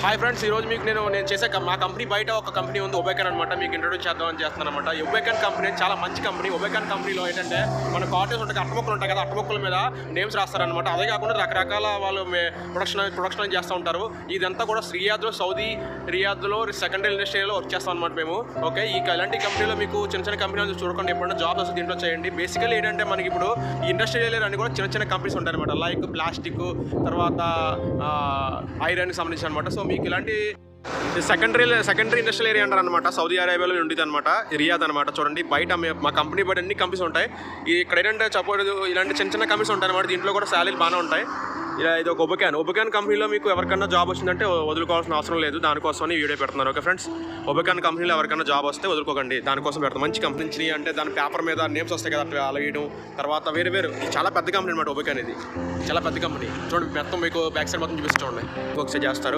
Hi friends, ఈరోజు మీకు నేను చేసే మా కంపెనీ బయట ఒక కంపెనీ ఉంది, ఒబేకాన్ అనమాట. మీకు ఇంట్రొడ్యూస్ చేద్దామని చేస్తున్నాను అనమాట. ఒబేకాన్ కంపెనీ చాలా మంచి కంపెనీ. ఒబేకాన్ కంపెనీలో ఏంటంటే మన కాటన్స్ ఉంటాయి, అట్టముక్కలు ఉంటాయి కదా, అట్టముక్కల మీద నేమ్స్ రాస్తారనమాట. అదే కాకుండా రకరకాల వాళ్ళు ప్రొడక్షన్ చేస్తూ ఉంటారు. ఇదంతా కూడా రియాద్లో, సౌదీ రియాద్లో సెకండరీ ఇండస్ట్రీలో వర్క్ చేస్తాం అనమాట మేము. ఓకే, ఇలాంటి కంపెనీలో మీకు చిన్న చిన్న కంపెనీలు చూడకుండా ఎప్పుడైనా జాబ్ వస్తే దీంట్లో చేయండి. బేసికల్లీ ఏంటంటే మనకి ఇప్పుడు ఈ ఇండస్ట్రియల్ అని కూడా చిన్న చిన్న కంపెనీస్ ఉంటాయి అనమాట. లైక్ ప్లాస్టిక్, తర్వాత ఐరన్కి సంబంధించి అనమాట. సో మీకు ఇలాంటి సెకండరీ ఇండస్ట్రియల్ ఏరియా అంటారు అనమాట. సౌదీ అరేబియాలో ఉండేది అనమాట, రియాద్ అనమాట. చూడండి, బయట మా కంపెనీ బయట అన్ని కంపెనీస్ ఉంటాయి. ఇక్కడ ఏంటంటే సపోజ్ ఇలాంటి చిన్న చిన్న కంపెనీస్ ఉంటాయి అనమాట. దీంట్లో కూడా శాలరీలు బాగానే ఉంటాయి. ఇది ఒక ఒబేకాన్ కంపెనీలో మీకు ఎవరికైనా జాబ్ వచ్చిందంటే వదులుకోవాల్సిన అవసరం లేదు. దానికోసమని వీడియో పెడుతున్నారు. ఓకే ఫ్రెండ్స్, ఒబేకాన్ కంపెనీలో ఎవరికైనా జాబ్ వస్తే వదులుకోకండి. దానికోసం పెడతాం. మంచి కంపెనీ అంటే దాని పేపర్ మీద నేమ్స్ వస్తాయి కదా, అలా వేయడం. తర్వాత వేరు చాలా పెద్ద కంపెనీ అనమాట. ఒబేకాన్ ఇది చాలా పెద్ద కంపెనీ. చూడండి, మొత్తం మీకు బ్యాక్ సైడ్ మొత్తం చూపిస్తూ చూడండి. ఒకసారి చేస్తారు.